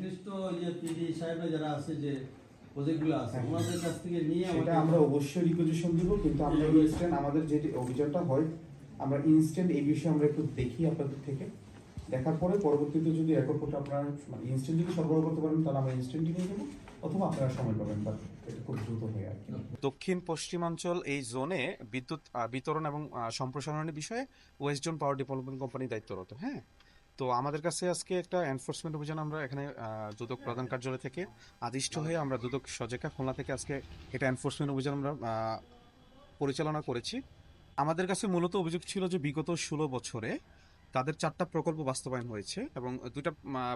সংশ্লিষ্ট যে পিডি সাহেবরা যারা আছে যে প্রজেক্টগুলো আছে ওনাদের কাছ থেকে নিয়ে সেটা আমরা অবশ্যই রিকোয়েশন দিব, কিন্তু আমরা ইনস্ট্যান্ট আমাদের যে অভিযানটা হয় আমরা ইনস্ট্যান্ট এই বিষয়ে আমরা একটু দেখি আপনাদের থেকে, দেখার পরে পরবর্তীতে যদি রেকর্ড করতে আপনারা ইনস্ট্যান্ট যদি সরবরাহ করতে পারেন তাহলে আমরা ইনস্ট্যান্টই নিয়ে যাবো, অথবা আপনারা সময় পাবেন, বাট এটা খুব দ্রুত হয় আর কি। দক্ষিণ পশ্চিমাঞ্চল এই জোনে বিদ্যুৎ বিতরণ এবং সম্প্রসারণের বিষয়ে West zone power development company দায়িত্বরত। হ্যাঁ, তো আমাদের কাছে আজকে একটা এনফোর্সমেন্ট অভিযান আমরা এখানে দুদক প্রধান কার্যালয় থেকে আদিষ্ট হয়ে আমরা দুদক সজেকা খুলনা থেকে আজকে এটা এনফোর্সমেন্ট অভিযান আমরা পরিচালনা করেছি। আমাদের কাছে মূলত অভিযোগ ছিল যে বিগত 16 বছরে তাদের 4টা প্রকল্প বাস্তবায়ন হয়েছে এবং 2টা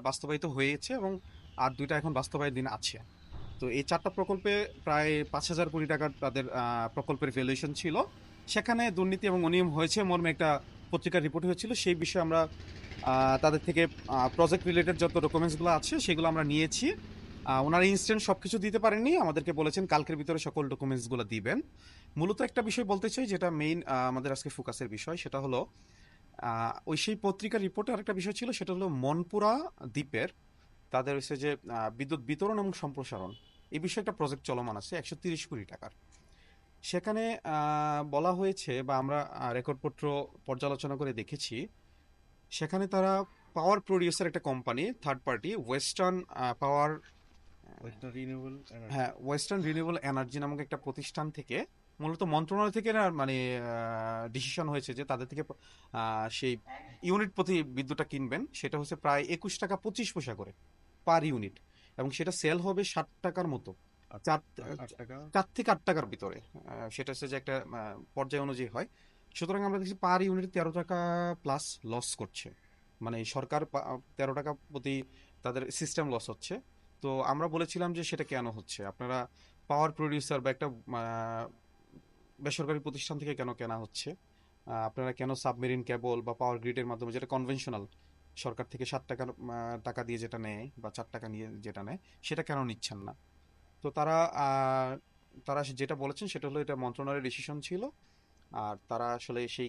বাস্তবায়িত হয়েছে এবং আর 2টা এখন বাস্তবায়নের দিন আছে। তো এই 4টা প্রকল্পে প্রায় 5,000 কোটি টাকার তাদের প্রকল্পের ভ্যালুয়েশন ছিল। সেখানে দুর্নীতি এবং অনিয়ম হয়েছে মর্মে একটা পত্রিকার রিপোর্ট হয়েছিল। সেই বিষয়ে আমরা তাদের থেকে প্রজেক্ট রিলেটেড যত ডকুমেন্টসগুলো আছে সেগুলো আমরা নিয়েছি। ওনারা ইনস্ট্যান্ট সব কিছু দিতে পারেননি, আমাদেরকে বলেছেন কালকের ভিতরে সকল ডকুমেন্টসগুলো দিবেন। মূলত একটা বিষয় বলতে চাই যেটা মেইন আমাদের আজকে ফোকাসের বিষয়, সেটা হলো ওই সেই পত্রিকার রিপোর্টে আরেকটা বিষয় ছিল, সেটা হলো মনপুরা দ্বীপের তাদের হচ্ছে যে বিদ্যুৎ বিতরণ এবং সম্প্রসারণ এই বিষয়ে একটা প্রজেক্ট চলমান আছে 130 কোটি টাকার। সেখানে বলা হয়েছে বা আমরা রেকর্ডপত্র পর্যালোচনা করে দেখেছি, সেখানে তারা পাওয়ার প্রডিউসার একটা company third party western renewable energy নামক একটা প্রতিষ্ঠান থেকে মূলত মন্ত্রণালয় থেকে মানে ডিসিশন হয়েছে যে তাদের থেকে সেই ইউনিট প্রতি বিদ্যুৎটা কিনবেন, সেটা হচ্ছে প্রায় 21 টাকা 25 পয়সা করে পার ইউনিট, এবং সেটা সেল হবে 60 টাকার মতো, 4 থেকে 8 টাকার ভিতরে। সেটা হচ্ছে যে একটা পর্যায় অনুযায়ী হয়। সুতরাং আমরা দেখছি পার ইউনিট 13 টাকা প্লাস লস করছে, মানে সরকার 13 টাকা প্রতি তাদের সিস্টেম লস হচ্ছে। তো আমরা বলেছিলাম যে সেটা কেন হচ্ছে, আপনারা পাওয়ার প্রডিউসার বা একটা বেসরকারি প্রতিষ্ঠান থেকে কেন কেনা হচ্ছে, আপনারা কেন সাবমেরিন কেবল বা পাওয়ার গ্রিডের মাধ্যমে যেটা কনভেনশনাল সরকার থেকে 7 টাকা দিয়ে যেটা নেয় বা 4 টাকা নিয়ে যেটা নেয় সেটা কেন নিচ্ছেন না। তো তারা যেটা বলেছেন সেটা হলো এটা মন্ত্রণালয়ের ডিসিশন ছিল, আর তারা আসলে সেই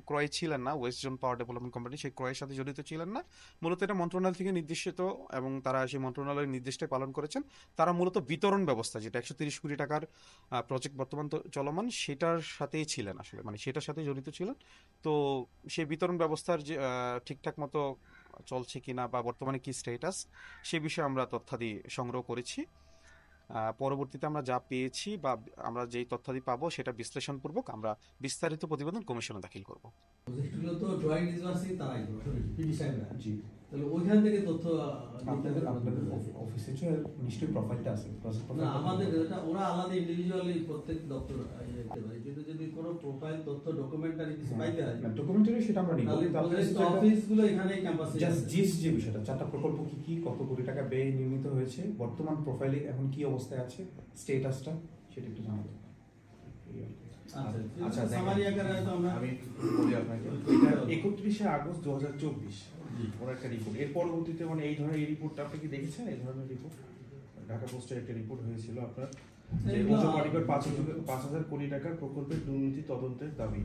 ক্রয়ে ছিলেন না, West zone power development company সেই ক্রয়ের সাথে জড়িত ছিলেন না। মূলত এটা মন্ত্রণালয় থেকে নির্দেশিত এবং তারা সেই মন্ত্রণালয়ের নির্দেশটা পালন করেছেন। তারা মূলত বিতরণ ব্যবস্থা যেটা 130 কোটি টাকার প্রজেক্ট বর্তমান চলমান সেটার সাথেই ছিলেন আসলে, মানে সেটার সাথে জড়িত ছিলেন। তো সেই বিতরণ ব্যবস্থার যে ঠিকঠাক মতো চলছে কিনা বা বর্তমানে কি স্ট্যাটাস সে বিষয়ে আমরা তথ্যাদি সংগ্রহ করেছি। পরবর্তীতে আমরা যা পেয়েছি বা আমরা যেই তথ্যাদি পাবো সেটা বিশ্লেষণপূর্বক আমরা বিস্তারিত প্রতিবেদন কমিশনে দাখিল করব। প্রজেক্টগুলো তো ড্রয়িং ডিসবার্সিং তারাই পিডি সাহেবরা। জি, তাহলে ওইখান থেকে তথ্য আপনাদের অফিসে যে নিশ্চয়ই প্রোফাইলটা আছে, না আমাদের এটা ওরা আলাদা ইন্ডিভিজুয়ালি প্রত্যেক দপ্তর দিতে পারে, কিন্তু যদি কোনো প্রোফাইল তথ্য ডকুমেন্টারি কিছু পাইতে হয় না ডকুমেন্টারি সেটা আমরা নিব, তাহলে অফিসগুলো এখানে ক্যাম্পাসে জাস্ট জিএস যে বিষয়টা 4টা প্রকল্প কি কি কত কোটি টাকা ব্যয় নির্মিত হয়েছে, বর্তমান প্রোফাইলে এখন কি অবস্থায় আছে স্ট্যাটাসটা সেটা একটু জানাবো। আচ্ছা সামারি আকারে হয়তো আমরা আমি বলি আপনাকে, এটা 31শে আগস্ট 2024 ওর একটা রিপোর্ট। এর পরবর্তীতে মানে এই ধরনের এই রিপোর্টটা আপনি কি দেখেছেন? এই ধরনের রিপোর্ট ঢাকা পোস্টের একটা রিপোর্ট হয়েছিল আপনার যে উচ্চ পার্টিকুলার 5,000 কোটি টাকার প্রকল্পের দুর্নীতি তদন্তের দাবি,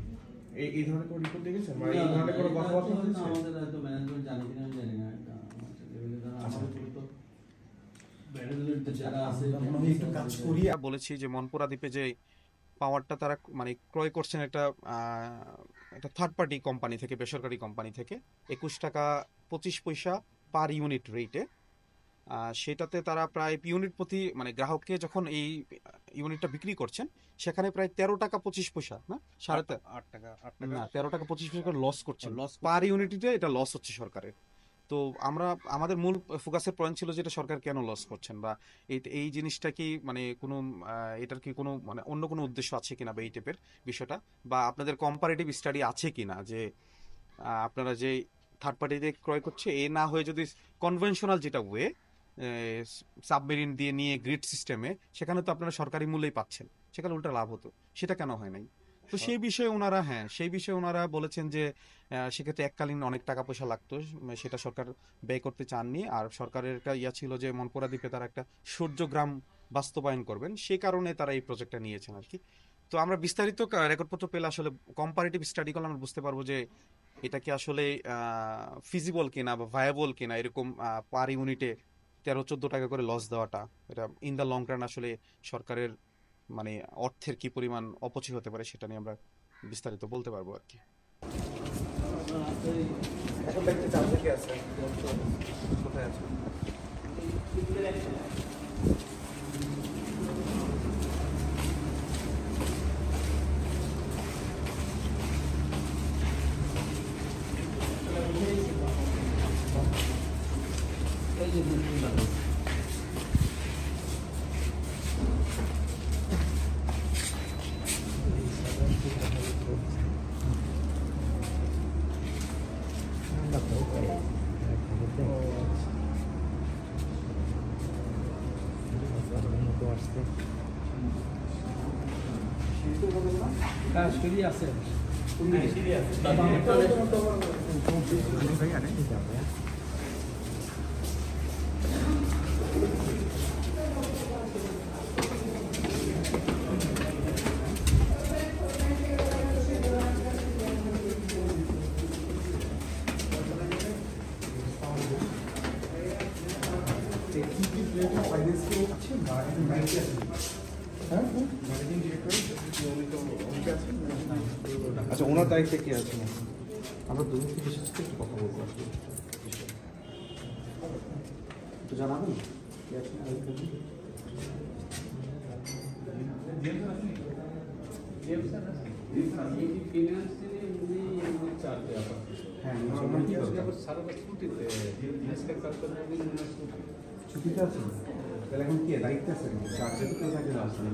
এই ধরনের কোনো রিপোর্ট দেখেছেন? মানে এই ধরনের কোনো কথাবার্তা হয়েছে? আমাদের হয়তো ম্যানেজমেন্ট জানি কিনা আমি জানি না, এটা আমাদের লেভেলে জানা আছে। তো ম্যানেজমেন্ট যারা আছে আমি একটু কাজ করি। বলেছি যে মনপুরা দ্বীপে যে পাওয়ারটা তারা মানে ক্রয় করছেন একটা থার্ড পার্টি কোম্পানি থেকে, বেসরকারি কোম্পানি থেকে 21 টাকা 25 পয়সা পার ইউনিট রেটে, সেটাতে তারা প্রায় ইউনিট প্রতি মানে গ্রাহককে যখন এই ইউনিটটা বিক্রি করছেন সেখানে প্রায় 13 টাকা 25 পয়সা না 8 টাকা না 13 টাকা 25 পয়সা লস করছেন, লস পার ইউনিটে এটা লস হচ্ছে সরকারের। তো আমাদের মূল ফোকাসের পয়েন্ট ছিল যেটা সরকার কেন লস করছেন বা এই জিনিসটা কি মানে কোনো এটার কি কোনো মানে অন্য কোনো উদ্দেশ্য আছে কিনা বা এই টাইপের বিষয়টা, বা আপনাদের কম্পারেটিভ স্টাডি আছে কিনা যে আপনারা যে থার্ড পার্টিতে ক্রয় করছে এ না হয়ে যদি কনভেনশনাল যেটা ওয়ে সাবমেরিন দিয়ে নিয়ে গ্রিড সিস্টেমে সেখানে তো আপনারা সরকারি মূল্যেই পাচ্ছেন, সেখানে উল্টা লাভ হতো, সেটা কেন হয় নাই? তো সেই বিষয়ে ওনারা বলেছেন যে সেক্ষেত্রে এককালীন অনেক টাকা পয়সা লাগতো, সেটা সরকার ব্যয় করতে চাননি। আর সরকারের একটা ইয়া ছিল যে মনপুরা দ্বীপে তারা একটা সূর্যগ্রাম বাস্তবায়ন করবেন, সেই কারণে তারা এই প্রজেক্টটা নিয়েছেন আর কি। তো আমরা বিস্তারিত রেকর্ডপত্র পেলে আসলে কম্পারেটিভ স্টাডি করলে আমরা বুঝতে পারবো যে এটা কি আসলে ফিজিবল কিনা বা ভায়াবল কিনা এরকম পার ইউনিটে 13-14 টাকা করে লস দেওয়াটা, এটা ইন দ্য লং রান আসলে সরকারের মানে অর্থের কি পরিমাণ অপচয় হতে পারে সেটা নিয়ে আমরা বিস্তারিত বলতে পারবো আর কি। এখন দেখতে চাপ থেকে আছে কোথায় আছে এই যে সিঁড়ি আছে। আচ্ছা, ওনার দায়িত্বে কি আছে? আমরা দুজন থেকে এসেছি, একটু কথা বলবো আসলে একটু জানাবেন কি আছে ছুটিতে আছে, তাহলে এখন কি দায়িত্বে আছে? চার্জে তো কেউ থাকে না আসলে।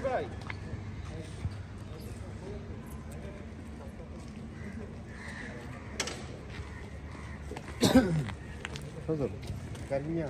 ভাই Hazır. Kalbini